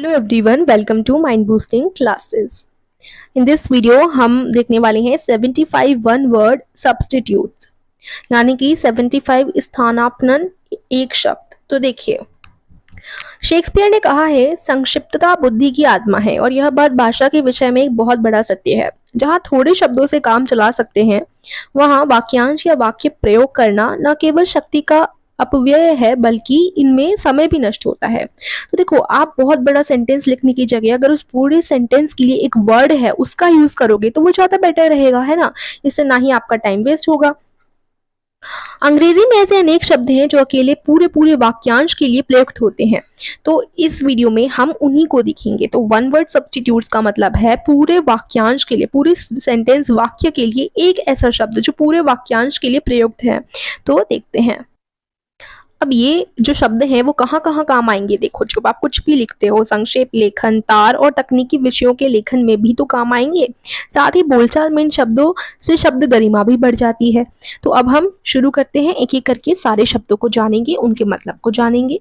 Hello everyone, welcome to mind boosting classes. In this video हम देखने वाले हैं 75 वन वर्ड सब्स्टिट्यूट्स, यानी कि 75 स्थानापन्न एक शब्द। तो देखिए, शेक्सपियर ने कहा है संक्षिप्तता बुद्धि की आत्मा है, और यह बात भाषा के विषय में एक बहुत बड़ा सत्य है। जहाँ थोड़े शब्दों से काम चला सकते हैं, वहाँ वाक्यांश या वाक्य प्रयोग करना न केवल शक्ति का अपव्यय है, बल्कि इनमें समय भी नष्ट होता है। तो देखो, आप बहुत बड़ा सेंटेंस लिखने की जगह अगर उस पूरे सेंटेंस के लिए एक वर्ड है उसका यूज करोगे तो वो ज्यादा बेटर रहेगा, है ना। इससे ना ही आपका टाइम वेस्ट होगा। अंग्रेजी में ऐसे अनेक शब्द हैं जो अकेले पूरे पूरे वाक्यांश के लिए प्रयुक्त होते हैं। तो इस वीडियो में हम उन्हीं को देखेंगे। तो वन वर्ड सब्स्टिट्यूट्स का मतलब है पूरे वाक्यांश के लिए, पूरे सेंटेंस वाक्य के लिए एक ऐसा शब्द जो पूरे वाक्यांश के लिए प्रयुक्त है। तो देखते हैं अब ये जो शब्द हैं वो कहाँ कहाँ काम आएंगे। देखो, जब आप कुछ भी लिखते हो, संक्षेप लेखन, तार और तकनीकी विषयों के लेखन में भी तो काम आएंगे। साथ ही बोलचाल में इन शब्दों से शब्द गरिमा भी बढ़ जाती है। तो अब हम शुरू करते हैं, एक एक करके सारे शब्दों को जानेंगे, उनके मतलब को जानेंगे।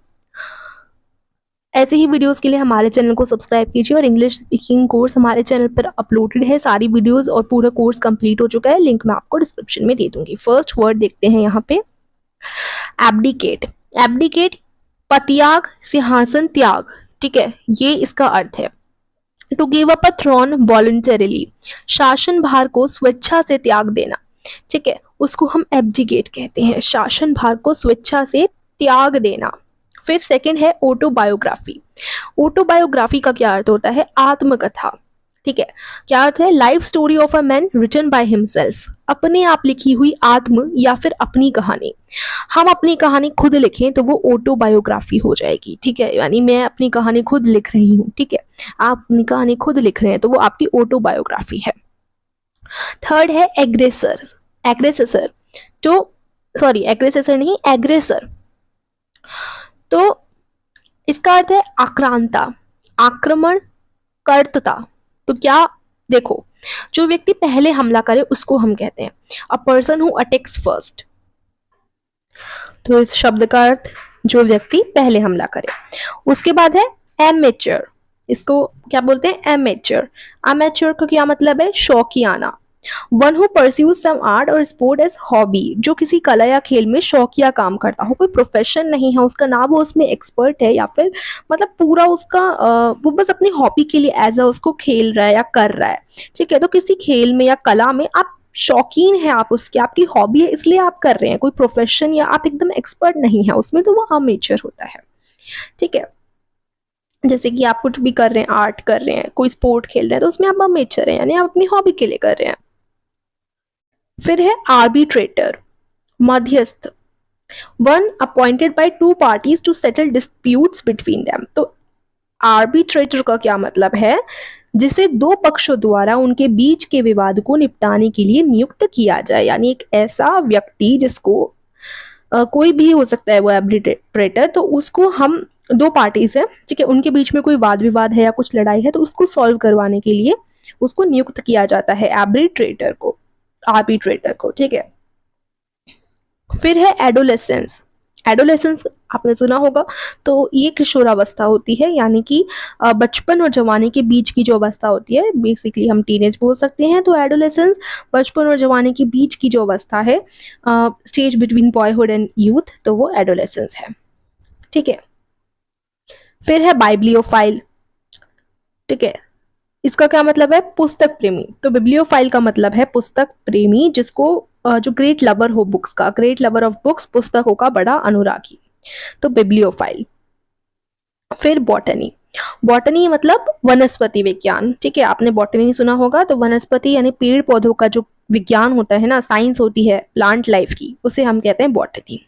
ऐसे ही वीडियोस के लिए हमारे चैनल को सब्सक्राइब कीजिए, और इंग्लिश स्पीकिंग कोर्स हमारे चैनल पर अपलोडेड है। सारी वीडियोस और पूरा कोर्स कंप्लीट हो चुका है, लिंक मैं आपको डिस्क्रिप्शन में दे दूंगी। फर्स्ट वर्ड देखते हैं यहाँ पे, एब्डिकेट। एब्डिकेट पत्याग, सिंहासन त्याग, ठीक है, ये इसका अर्थ है। To give up a throne voluntarily, शासन भार को स्वेच्छा से त्याग देना, ठीक है, उसको हम एब्डिकेट कहते हैं, शासन भार को स्वेच्छा से त्याग देना। फिर सेकंड है ऑटोबायोग्राफी। ऑटोबायोग्राफी का क्या अर्थ होता है? आत्मकथा, ठीक है। क्या अर्थ है? Life story of a man written by himself, अपने आप लिखी हुई आत्म या फिर अपनी कहानी। हम अपनी कहानी खुद लिखें तो वो ऑटोबायोग्राफी हो जाएगी, ठीक है, यानी मैं अपनी कहानी खुद लिख रही हूँ, ठीक है, आप अपनी कहानी खुद लिख रहे हैं तो वो आपकी ऑटोबायोग्राफी है। थर्ड है एग्रेसर। एग्रेसर तो सॉरी, एग्रेसर नहीं, एग्रेसर। तो इसका अर्थ है आक्रांता, आक्रमण कर्ता। तो क्या, देखो, जो व्यक्ति पहले हमला करे उसको हम कहते हैं अ पर्सन हु अटैक्स फर्स्ट। तो इस शब्द का अर्थ जो व्यक्ति पहले हमला करे। उसके बाद है एमेच्योर। इसको क्या बोलते हैं? एमेच्योर। एमेच्योर का क्या मतलब है? शौकियाना। One who pursues some art और स्पोर्ट एज हॉबी, जो किसी कला या खेल में शौकिया काम करता हो, कोई प्रोफेशन नहीं है उसका, ना वो उसमें एक्सपर्ट है या फिर मतलब पूरा उसका वो बस अपनी हॉबी के लिए एज अ उसको खेल रहा है या कर रहा है, ठीक है। तो किसी खेल में या कला में आप शौकीन है, आप उसके, आपकी हॉबी है इसलिए आप कर रहे हैं, कोई प्रोफेशन या आप एकदम एक्सपर्ट नहीं है उसमें, तो वो अमेचर होता है, ठीक है। जैसे कि आप कुछ भी कर रहे हैं, आर्ट कर रहे हैं, कोई स्पोर्ट खेल रहे हैं, तो उसमें आप अमेचर हैं, यानी आप अपनी हॉबी के लिए कर रहे हैं। फिर है आर्बिट्रेटर, मध्यस्थ। One appointed by two parties to settle disputes between them. तो आर्बिट्रेटर का क्या मतलब है? जिसे दो पक्षों द्वारा उनके बीच के विवाद को निपटाने के लिए नियुक्त किया जाए, यानी एक ऐसा व्यक्ति जिसको कोई भी हो सकता है वो आर्बिट्रेटर, तो उसको हम, दो पार्टीज है, ठीक है, उनके बीच में कोई वाद विवाद है या कुछ लड़ाई है, तो उसको सॉल्व करवाने के लिए उसको नियुक्त किया जाता है, आर्बिट्रेटर को, आर्बिट्रेटर को, ठीक है। फिर है एडोलेसेंस। एडोलेसेंस आपने सुना होगा, तो ये किशोरावस्था होती है, यानी कि बचपन और जवानी के बीच की जो अवस्था होती है, बेसिकली हम टीनेज बोल सकते हैं। तो एडोलेसेंस बचपन और जवानी के बीच की जो अवस्था है, stage between boyhood and youth, तो वो एडोलेसेंस है, ठीक है। फिर है बाइब्लियोफाइल, ठीक है, इसका क्या मतलब है? पुस्तक प्रेमी। तो बिब्लियोफाइल का मतलब है पुस्तक प्रेमी, जिसको जो ग्रेट लवर हो बुक्स का, ग्रेट लवर ऑफ बुक्स, पुस्तकों का बड़ा अनुरागी, तो बिब्लियोफाइल। फिर बॉटनी। बॉटनी मतलब वनस्पति विज्ञान, ठीक है, आपने बॉटनी सुना होगा। तो वनस्पति यानी पेड़ पौधों का जो विज्ञान होता है ना, साइंस होती है प्लांट लाइफ की, उसे हम कहते हैं बॉटनी।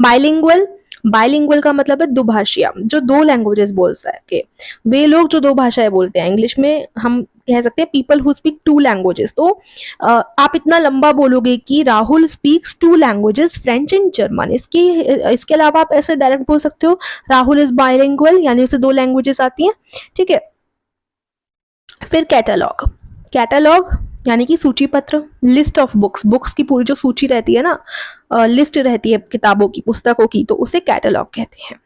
बाइलिंगुअल। बाइलिंगुअल का मतलब है दुभाषिया, जो दो लैंग्वेजेस बोल सके, वे लोग जो दो भाषाएं बोलते हैं। इंग्लिश में हम कह सकते हैं people who speak to languages. तो आप इतना लंबा बोलोगे कि Rahul speaks to languages, French and German. इसके अलावा आप ऐसे डायरेक्ट बोल सकते हो राहुल इज बाइलिंगुअल, यानी उसे दो लैंग्वेजेस आती हैं, ठीक है। फिर कैटलॉग। कैटलॉग यानी कि सूची पत्र, लिस्ट ऑफ बुक्स, बुक्स की पूरी जो सूची रहती है ना, लिस्ट रहती है किताबों की, पुस्तकों की, तो उसे कैटलॉग कहते हैं।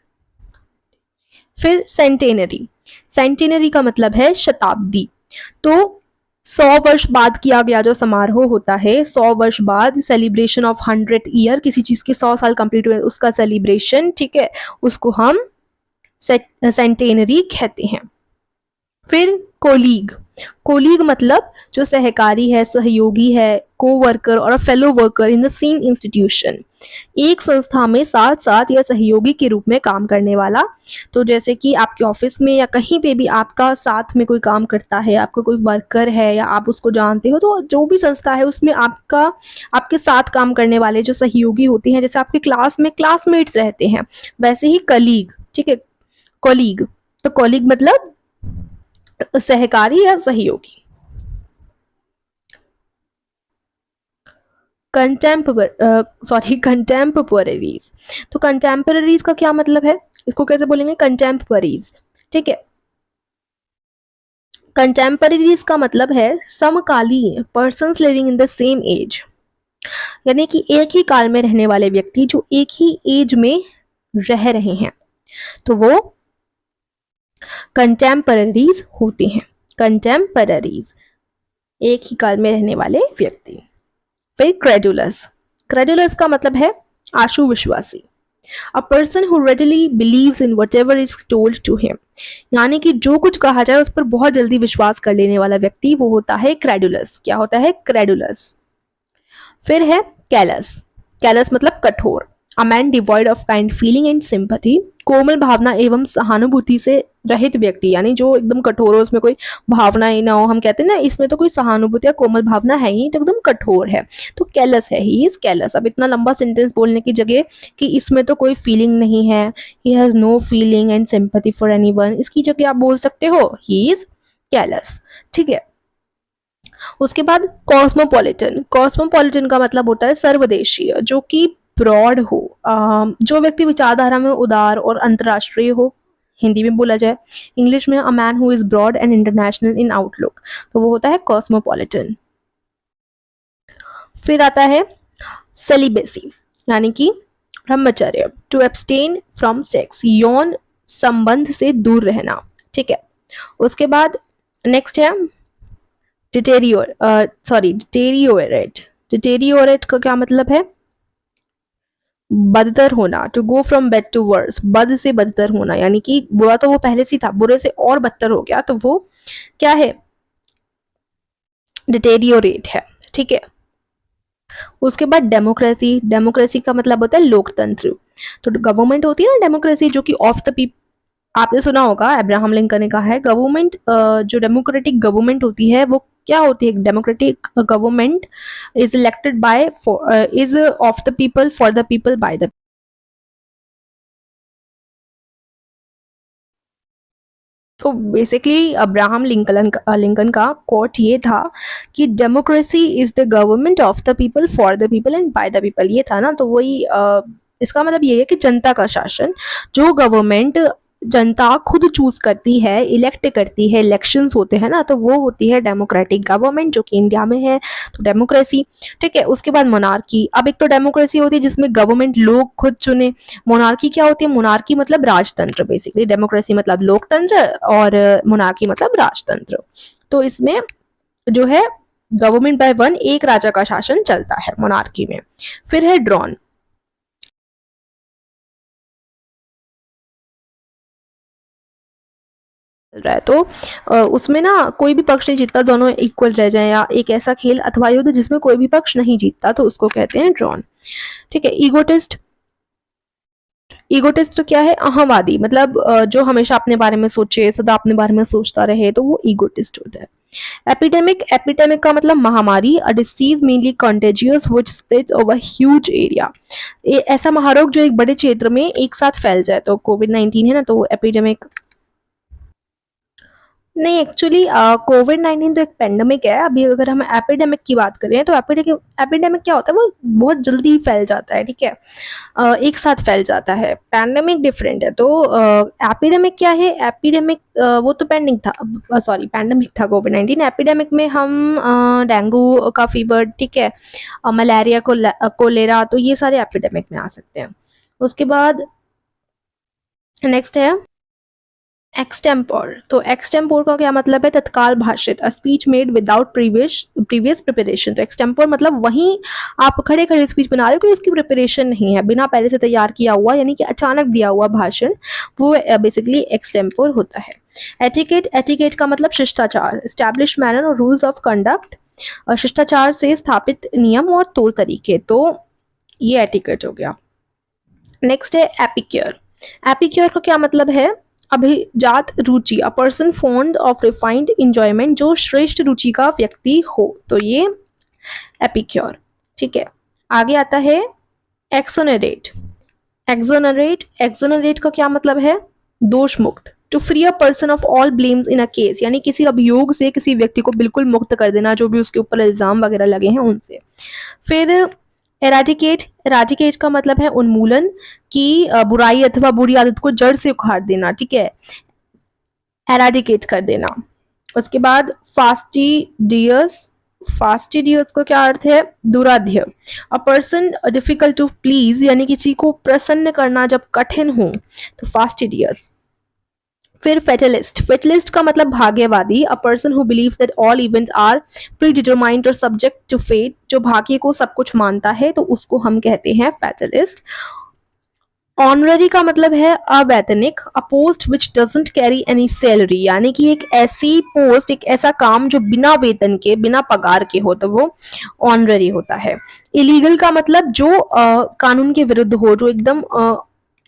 फिर सेंटेनरी, सेंटेनरी का मतलब है शताब्दी। तो 100 वर्ष बाद किया गया जो समारोह होता है, 100 वर्ष बाद सेलिब्रेशन ऑफ 100 ईयर, किसी चीज के 100 साल कंप्लीट हुए उसका सेलिब्रेशन, ठीक है, उसको हम सेंटेनरी कहते हैं। फिर कोलीग, कोलीग मतलब जो सहकारी है, सहयोगी है, कोवर्कर और fellow worker in the same institution, एक संस्था में साथ साथ या सहयोगी के रूप में काम करने वाला। तो जैसे कि आपके ऑफिस में या कहीं पे भी आपका साथ में कोई काम करता है, आपका कोई वर्कर है या आप उसको जानते हो, तो जो भी संस्था है उसमें आपका आपके साथ काम करने वाले जो सहयोगी होते हैं, जैसे आपके क्लास में क्लासमेट्स रहते हैं, वैसे ही कलीग, ठीक है, कॉलीग। तो कॉलीग मतलब सहकारी या सहयोगी। कंटेम्पररीज, तो कंटेम्पररीज का क्या मतलब है, इसको कैसे बोलेंगे, कंटेम्पररीज, ठीक है। कंटेम्पररीज का मतलब है समकालीन, persons living in the same age, यानी कि एक ही काल में रहने वाले व्यक्ति जो एक ही एज में रह रहे हैं, तो वो कंटेम्पररीज होते हैं। कंटेम्पररीज, एक ही काल में रहने वाले व्यक्ति। फिर क्रेडुलस, क्रेडुलस का मतलब है आशु विश्वासी, a person who readily believes in whatever is told to him, यानी कि जो कुछ कहा जाए उस पर बहुत जल्दी विश्वास कर लेने वाला व्यक्ति, वो होता है क्रेडुलस। क्या होता है, क्रेडुलस। फिर है कैलस, कैलस मतलब कठोर, a man devoid of kind feeling and sympathy, कोमल भावना एवं सहानुभूति से रहित व्यक्ति, यानी जो एकदम कठोर हो, उसमें कोई भावना ही ना हो, हम कहते हैं ना इसमें तो कोई सहानुभूति या कोमल भावना है ही, तो एकदम कठोर है, तो कैलस है, ही इज कैलस। अब इतना लंबा सेंटेंस बोलने की जगह कि इसमें तो कोई फीलिंग नहीं है, he has no feeling and sympathy for anyone, इसकी जगह आप बोल सकते हो ही इज कैलस, ठीक है। उसके बाद कॉस्मोपॉलिटन, कॉस्मोपॉलिटन का मतलब होता है सर्वदेशीय, जो कि ब्रॉड हो, जो व्यक्ति विचारधारा में उदार और अंतर्राष्ट्रीय हो, हिंदी में बोला जाए, इंग्लिश में a man who is broad and international in outlook, तो वो होता है कॉस्मोपॉलिटन। फिर आता है सेलिबेसी, यानी कि ब्रह्मचर्य, टू एब्सटेन फ्रॉम सेक्स, यौन संबंध से दूर रहना, ठीक है। उसके बाद नेक्स्ट है डिटेरियोरेट, डिटेरियोरेट का क्या मतलब है, बदतर होना, to go from bad to worse, बद से बदतर होना, यानी कि बुरा तो वो पहले से था, बुरे से और बदतर हो गया, तो वो क्या है, डिटेरियोरेट है, ठीक है। उसके बाद डेमोक्रेसी, डेमोक्रेसी का मतलब होता है लोकतंत्र, तो गवर्नमेंट होती है ना डेमोक्रेसी, जो कि ऑफ द पीपल, आपने सुना होगा अब्राहम लिंकन ने कहा है, गवर्नमेंट जो डेमोक्रेटिक गवर्नमेंट होती है वो क्या होती है, democratic government is elected by is of the people for the people by the. तो बेसिकली अब्राहम लिंकन का कोट ये था कि democracy is the government of the people for the people and by the people, ये था ना, तो वही इसका मतलब ये है कि जनता का शासन, जो गवर्नमेंट जनता खुद चूज करती है, इलेक्ट करती है, इलेक्शंस होते हैं ना, तो वो होती है डेमोक्रेटिक गवर्नमेंट, जो कि इंडिया में है, तो डेमोक्रेसी, ठीक है। उसके बाद मोनार्की, अब एक तो डेमोक्रेसी होती है जिसमें गवर्नमेंट लोग खुद चुने, मोनार्की क्या होती है, मोनार्की मतलब राजतंत्र, बेसिकली डेमोक्रेसी मतलब लोकतंत्र और मोनार्की मतलब राजतंत्र। तो इसमें जो है गवर्नमेंट बाय वन, एक राजा का शासन चलता है मोनार्की में। फिर है ड्रॉन, रहा है, तो उसमें ना कोई भी पक्ष नहीं जीतता, दोनों इक्वल रह जाए, या एक ऐसा खेल अथवा युद्ध जिसमें कोई भी पक्ष नहीं जीतता, तो उसको कहते हैं ड्रॉन, ठीक है। ईगोटिस्ट, ईगोटिस्ट तो क्या है, अहंवादी, मतलब जो हमेशा अपने बारे में सोचे, सदा अपने बारे में सोचता रहे, तो वो ईगोटिस्ट होता है। एपिडेमिक, एपिडेमिक का मतलब महामारी, a disease mainly contagious which spreads over huge area, ऐसा महारोग जो एक बड़े क्षेत्र में एक साथ फैल जाए, तो कोविड-19 है ना, तो एपिडेमिक नहीं, एक्चुअली कोविड-19 तो एक पेंडेमिक है। अभी अगर हम एपिडेमिक की बात करें तो एपिडेमिक एपिडेमिक क्या होता है, वो बहुत जल्दी फैल जाता है, ठीक है, एक साथ फैल जाता है। पेंडेमिक डिफरेंट है, तो एपिडेमिक क्या है, एपिडेमिक वो तो पेंडिंग था, सॉरी पेंडेमिक था कोविड-19, एपिडेमिक में हम डेंगू का फीवर, ठीक है, मलेरिया कोलेरा, तो ये सारे एपिडेमिक में आ सकते हैं। उसके बाद नेक्स्ट है एक्सटेम्पोर, तो एक्सटेम्पोर का क्या मतलब है? तत्काल भाषित, a speech made without previous preparation. तो एक्सटेम्पोर मतलब वहीं आप खड़े खड़े स्पीच बना रहे हो, कोई उसकी प्रिपरेशन नहीं है, बिना पहले से तैयार किया हुआ, यानी कि अचानक दिया हुआ भाषण, वो बेसिकली एक्सटेम्पोर होता है। एटिकेट, एटिकेट का मतलब शिष्टाचार, एस्टैब्लिश मैनर और रूल्स ऑफ कंडक्ट, शिष्टाचार से स्थापित नियम और तौर तरीके, तो ये एटिकेट हो गया। नेक्स्ट है एपिक्योर। एपिक्योर का क्या मतलब है? अभिजात रुचि, a person fond of refined enjoyment, जो श्रेष्ठ रुचि का व्यक्ति हो, तो ये एपिक्योर। ठीक है, आगे आता है एक्सोनरेट। एक्सोनरेट, एक्सोनरेट का क्या मतलब है? दोष मुक्त, to free a person of all blames in a case, यानी किसी अभियोग से किसी व्यक्ति को बिल्कुल मुक्त कर देना, जो भी उसके ऊपर इल्जाम वगैरह लगे हैं उनसे। फिर एराडिकेट, एराडिकेट का मतलब है उन्मूलन, की बुराई अथवा बुरी आदत को जड़ से उखाड़ देना। ठीक है, एराडिकेट कर देना। उसके बाद फास्टिडियस, फास्टिडियस का क्या अर्थ है? दुराध्य, a person difficult to please, यानी किसी को प्रसन्न करना जब कठिन हो, तो फास्टिडियस। फिर फेटलिस्ट, फेटलिस्ट का मतलब भाग्यवादी, a person who believes that all events are predetermined और सब्जेक्ट टू फेट, जो भाग्य को सब कुछ मानता है, तो उसको हम कहते हैं फेटलिस्ट। ऑनररी का मतलब है अवैतनिक, अ post which doesn't carry any salary, यानी कि एक ऐसी पोस्ट, एक ऐसा काम जो बिना वेतन के, बिना पगार के हो, तो वो ऑनररी होता है। इलीगल का मतलब जो कानून के विरुद्ध हो, जो एकदम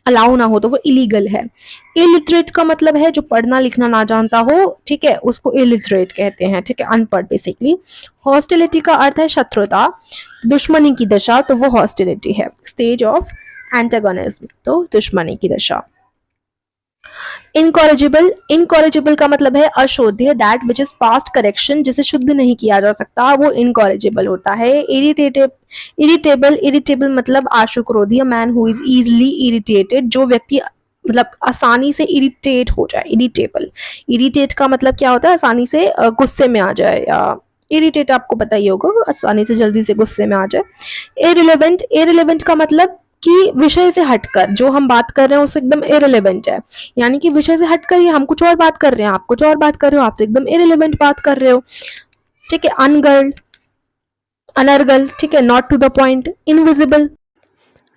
अलाउ ना हो, तो वो इलीगल है। इलिटरेट का मतलब है जो पढ़ना लिखना ना जानता हो, ठीक है, उसको इलिटरेट कहते हैं। ठीक है, अनपढ़ बेसिकली। हॉस्टिलिटी का अर्थ है शत्रुता, दुश्मनी की दशा, तो वो हॉस्टिलिटी है। स्टेज ऑफ एंटागोनिज्म, तो दुश्मनी की दशा। इनकॉरिजिबल, इनकॉरिजिबल का मतलब है अशोध्य, that which is past correction, जिसे शुद्ध नहीं किया जा सकता, वो इनकॉरिजिबल होता है। इरिटेटिव, इरिटेबल, इरिटेबल मतलब आशु क्रोधी, अ man who is easily irritated, जो व्यक्ति मतलब आसानी से इरिटेट हो जाए, इरिटेबल। इरिटेट का मतलब क्या होता है? आसानी से गुस्से में आ जाए, या इरिटेट आपको पता ही होगा, आसानी से जल्दी से गुस्से में आ जाए। इरिलेवेंट, इरिलेवेंट का मतलब कि विषय से हटकर, जो हम बात कर रहे हैं उससे एकदम इरिलेवेंट है, यानी कि विषय से हटकर ही हम कुछ और बात कर रहे हैं, आप कुछ और बात कर रहे हो, आप तो एकदम इरिलेवेंट बात कर रहे हो। ठीक है, अनगर्ल, अनर्गल, ठीक है, not to the point. Invisible,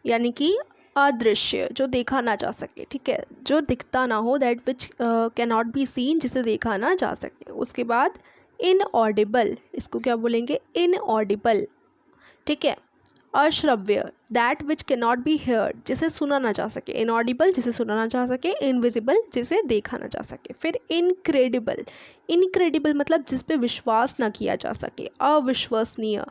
यानी कि अदृश्य, जो देखा ना जा सके। ठीक है, जो दिखता ना हो, that which can not be seen, जिसे देखा ना जा सके। उसके बाद इनऑडिबल, इसको क्या बोलेंगे? इनऑडिबल। ठीक है, अश्रव्य, that which can not be heard, जिसे सुना ना जा सके। इनऑडिबल, जिसे सुना ना जा सके। इनविजिबल, जिसे देखा ना जा सके। फिर इनक्रेडिबल, इनक्रेडिबल मतलब जिस पे विश्वास ना किया जा सके, अविश्वसनीय।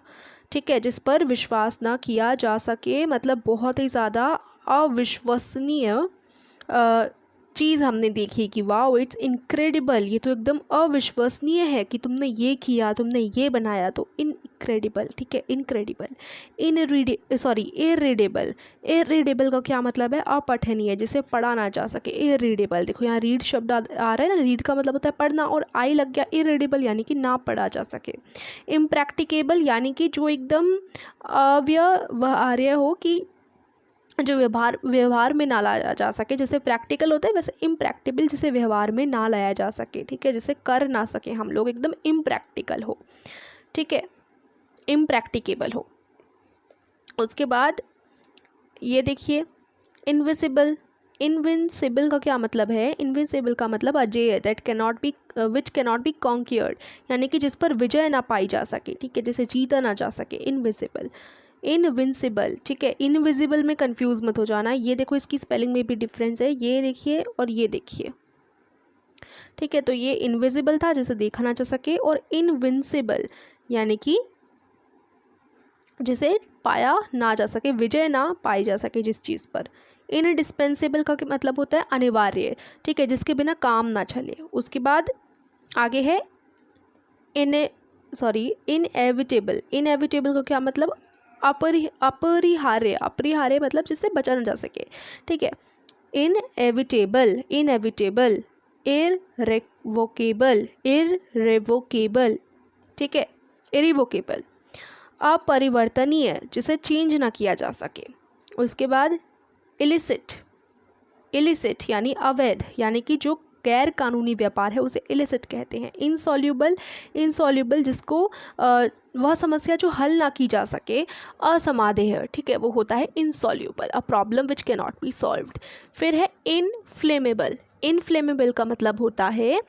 ठीक है, जिस पर विश्वास ना किया जा सके मतलब बहुत ही ज़्यादा अविश्वसनीय चीज़ हमने देखी कि वाओ इट्स इनक्रेडिबल, ये तो एकदम अविश्वसनीय है कि तुमने ये किया, तुमने ये बनाया, तो इनक्रेडिबल। ठीक है, इनक्रेडिबल। इररीडेबल, इररीडेबल का क्या मतलब है? अपठनीय, जिसे पढ़ा ना जा सके। इररीडेबल, देखो यहाँ रीड शब्द आ रहा है ना, रीड का मतलब होता है पढ़ना, और आई लग गया, इररीडेबल यानी कि ना पढ़ा जा सके। इम्प्रैक्टिकेबल यानी कि जो एकदम अव्यवहार्य हो, कि जो व्यवहार में ना लाया जा सके। जैसे प्रैक्टिकल होता है, वैसे इम्प्रैक्टिबल, जिसे व्यवहार में ना लाया जा सके। ठीक है, जिसे कर ना सके हम लोग, एकदम इम्प्रैक्टिकल हो। ठीक है, इम्प्रैक्टिकेबल हो। उसके बाद ये देखिए इनविजिबल, इनविंसिबल का क्या मतलब है? इनविंसिबल का मतलब अजेय, that can not be, which can not be conquered, यानी कि जिस पर विजय ना पाई जा सके। ठीक है, जिसे जीता ना जा सके, इनविजिबल। इनविंसिबल, ठीक है, इनविजिबल में कंफ्यूज मत हो जाना, ये देखो इसकी स्पेलिंग में भी डिफरेंस है, ये देखिए और ये देखिए। ठीक है, तो ये इनविजिबल था, जिसे देखा ना जा सके, और इनविंसिबल यानी कि जिसे पाया ना जा सके, विजय ना पाई जा सके जिस चीज़ पर। इनडिस्पेंसेबल का मतलब होता है अनिवार्य, ठीक है, जिसके बिना काम ना चले। उसके बाद आगे है इनएविटेबल, इनएविटेबल का क्या मतलब? अपरिहार्य, अपरिहार्य मतलब जिससे बचा ना जा सके। ठीक है, इनएविटेबल, इनएविटेबल। इररेवोकेबल, इररेवोकेबल। ठीक है, इरिवोकेबल। अपरिवर्तनीय, जिसे चेंज ना किया जा सके। उसके बाद इलिसिट, इलिसिट यानी अवैध, यानी कि जो गैर कानूनी व्यापार है उसे इलिसिट कहते हैं। इंसॉल्यूबल जिसको वह समस्या जो हल ना की जा सके, असमाधेय, ठीक है, वो होता है insoluble, a problem which can not B solved. फिर है इनफ्लेमेबल। इनफ्लेमेबल का मतलब होता है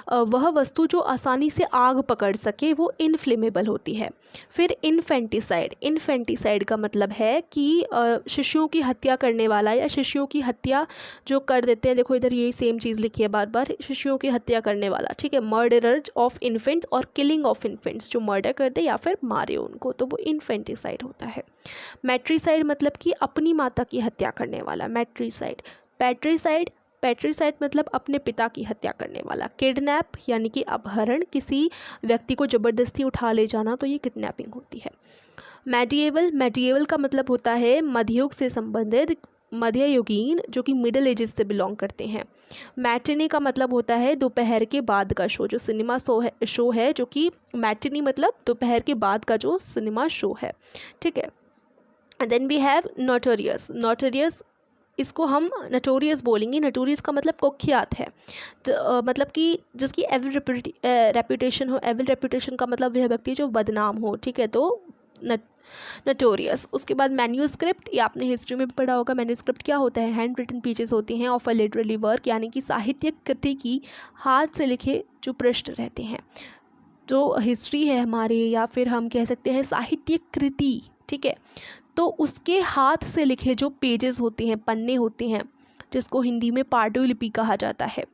वह वस्तु जो आसानी से आग पकड़ सके, वो इनफ्लेमेबल होती है। फिर इन्फेंटिसाइड। इन्फेंटिसाइड का मतलब है कि शिशुओं की हत्या करने वाला या शिशुओं की हत्या जो कर देते हैं, देखो इधर यही सेम चीज़ लिखी है बार बार, शिशुओं की हत्या करने वाला, ठीक है, मर्डरर ऑफ इन्फेंट्स और किलिंग ऑफ इन्फेंट्स, जो मर्डर कर दे या फिर मारे उनको, तो वो इन्फेंटिसाइड होता है। मैट्रीसाइड मतलब कि अपनी माता की हत्या करने वाला, मैट्रीसाइड। पैट्रीसाइड मतलब अपने पिता की हत्या करने वाला। किडनैप यानी कि अपहरण, किसी व्यक्ति को ज़बरदस्ती उठा ले जाना, तो ये किडनैपिंग होती है। मेडिएवल का मतलब होता है मध्ययुग से संबंधित, मध्ययुगीन, जो कि मिडिल एजेस से बिलोंग करते हैं। मैटिनी का मतलब होता है दोपहर के बाद का शो, जो सिनेमा शो है, जो कि मैटिनी मतलब दोपहर के बाद का जो सिनेमा शो है, ठीक है। And then we have notorious. Notorious, इसको हम नटोरियस बोलेंगे। नटोरियस का मतलब कुख्यात है, मतलब कि जिसकी एविल रेपुटेशन हो। एविल रेपुटेशन का मतलब वह व्यक्ति जो बदनाम हो, ठीक है, तो नटोरियस। उसके बाद मैन्यूस्क्रिप्ट, ये आपने हिस्ट्री में भी पढ़ा होगा। मैन्यूस्क्रिप्ट क्या होता है? हैंड रिटन पेजेस होती हैं ऑफ अ लिटरेरी वर्क, यानी कि साहित्यिक कृति की हाथ से लिखे जो पृष्ठ रहते हैं। जो हिस्ट्री है हमारी, या फिर हम कह सकते हैं साहित्यिक कृति, ठीक है, तो उसके हाथ से लिखे जो पेजेस होते हैं, पन्ने होते हैं, जिसको हिंदी में पांडुलिपि कहा जाता है,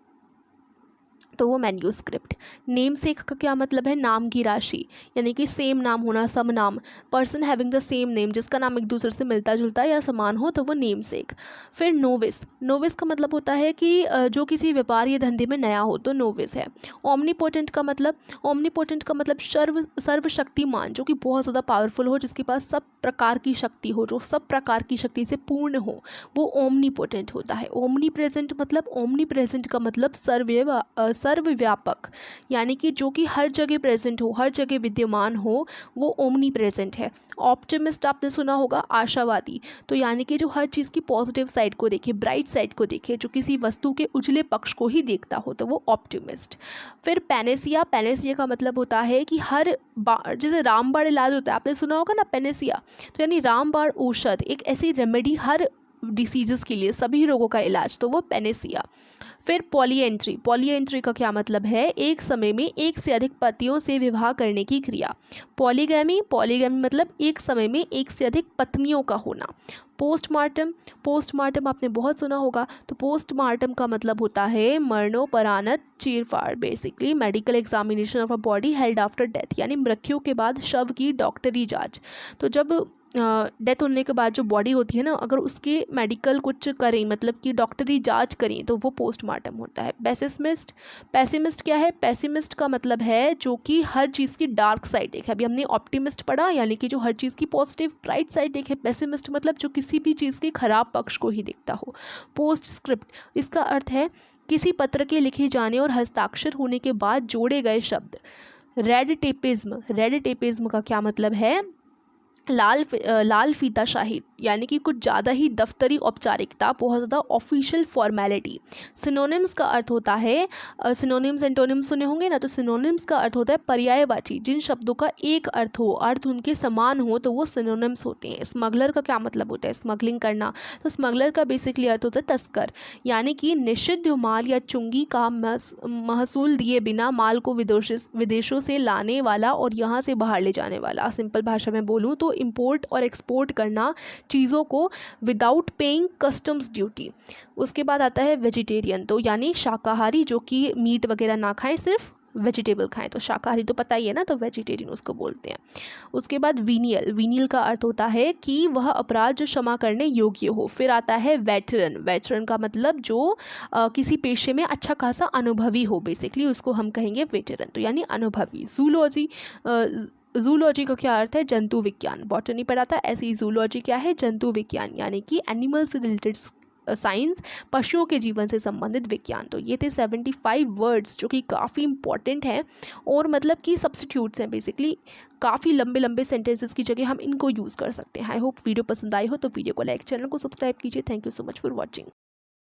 तो वो मैन्यूस्क्रिप्ट। नेम सेक का क्या मतलब है? नाम की राशि, यानी कि सेम नाम होना, सब नाम, person having the same name, जिसका नाम एक दूसरे से मिलता जुलता या समान हो, तो वो नेम सेक। फिर नोविस। नोविस का मतलब होता है कि जो किसी व्यापार या धंधे में नया हो, तो नोविस है। ओमनीपोटेंट का मतलब सर्वशक्तिमान, जो कि बहुत ज़्यादा पावरफुल हो, जिसके पास सब प्रकार की शक्ति हो, जो सब प्रकार की शक्ति से पूर्ण हो, वो ओमनीपोटेंट होता है। ओमनी प्रेजेंट का मतलब सर्वव्यापक, यानी कि जो कि हर जगह प्रेजेंट हो, हर जगह विद्यमान हो, वो ओमनी प्रेजेंट है। ऑप्टिमिस्ट आपने सुना होगा, आशावादी, तो यानी कि जो हर चीज़ की पॉजिटिव साइड को देखे, ब्राइट साइड को देखे, जो किसी वस्तु के उजले पक्ष को ही देखता हो, तो वो ऑप्टिमिस्ट। फिर पैनेसिया का मतलब होता है कि हर बार, जैसे रामबाण इलाज होता है, आपने सुना होगा ना पैनेसिया, तो यानी रामबाण औषध, एक ऐसी रेमेडी हर डिसीजेस के लिए, सभी रोगों का इलाज, तो वो पैनेसिया। फिर पॉलीएंट्री का क्या मतलब है? एक समय में एक से अधिक पतियों से विवाह करने की क्रिया। पॉलीगैमी मतलब एक समय में एक से अधिक पत्नियों का होना। पोस्टमार्टम आपने बहुत सुना होगा, तो पोस्टमार्टम का मतलब होता है मरणोपरांत चीरफाड़, basically medical examination of a body held after death, यानी मृत्यु के बाद शव की डॉक्टरी जांच। तो जब डेथ होने के बाद जो बॉडी होती है ना, अगर उसके मेडिकल कुछ करें, मतलब कि डॉक्टरी जांच करें, तो वो पोस्टमार्टम होता है। पेसिमिस्ट क्या है? पेसिमिस्ट का मतलब है जो कि हर चीज़ की डार्क साइड देखे। अभी हमने ऑप्टिमिस्ट पढ़ा, यानी कि जो हर चीज़ की पॉजिटिव ब्राइट साइड देखे। पेसिमिस्ट मतलब जो किसी भी चीज़ के खराब पक्ष को ही देखता हो। पोस्टस्क्रिप्ट, इसका अर्थ है किसी पत्र के लिखे जाने और हस्ताक्षर होने के बाद जोड़े गए शब्द। रेड टेपिज्म का क्या मतलब है? लाल फीताशाही, यानी कि कुछ ज़्यादा ही दफ्तरी औपचारिकता, बहुत ज़्यादा ऑफिशियल फॉर्मेलिटी। सिनोनिम्स का अर्थ होता है, सिनोनिम्स एंटोनिम्स सुने होंगे ना, तो सिनोनिम्स का अर्थ होता है पर्यायवाची, जिन शब्दों का एक अर्थ हो, अर्थ उनके समान हो, तो वो सिनोनिम्स होते हैं। स्मगलर का क्या मतलब होता है? स्मगलिंग करना, तो स्मगलर का बेसिकली अर्थ होता है तस्कर, यानी कि निषिद्ध माल या चुंगी का महसूल दिए बिना माल को विदेशों से लाने वाला और यहाँ से बाहर ले जाने वाला। सिंपल भाषा में बोलूँ तो इंपोर्ट और एक्सपोर्ट करना चीज़ों को विदाउट पेइंग कस्टम्स ड्यूटी। उसके बाद आता है वेजिटेरियन, तो यानी शाकाहारी, जो कि मीट वगैरह ना खाएं, सिर्फ वेजिटेबल खाएं, तो शाकाहारी तो पता ही है ना, तो वेजिटेरियन उसको बोलते हैं। उसके बाद वीनियल का अर्थ होता है कि वह अपराध जो क्षमा करने योग्य हो। फिर आता है वेटरन का मतलब जो किसी पेशे में अच्छा खासा अनुभवी हो, बेसिकली उसको हम कहेंगे वेटरन, तो यानी अनुभवी। जूलॉजी का क्या अर्थ है? जंतु विज्ञान। बॉटनी पढ़ा था, ऐसी जूलॉजी क्या है? जंतु विज्ञान, यानी कि एनिमल से रिलेटेड साइंस, पशुओं के जीवन से संबंधित विज्ञान। तो ये थे 75 वर्ड्स जो कि काफ़ी इंपॉर्टेंट हैं, और मतलब कि सब्स्टिट्यूट्स हैं, बेसिकली काफ़ी लंबे लंबे सेंटेंसेस की जगह हम इनको यूज़ कर सकते हैं। आई होप वीडियो पसंद आई हो तो वीडियो को लाइक, चैनल को सब्सक्राइब कीजिए। Thank you so much for watching.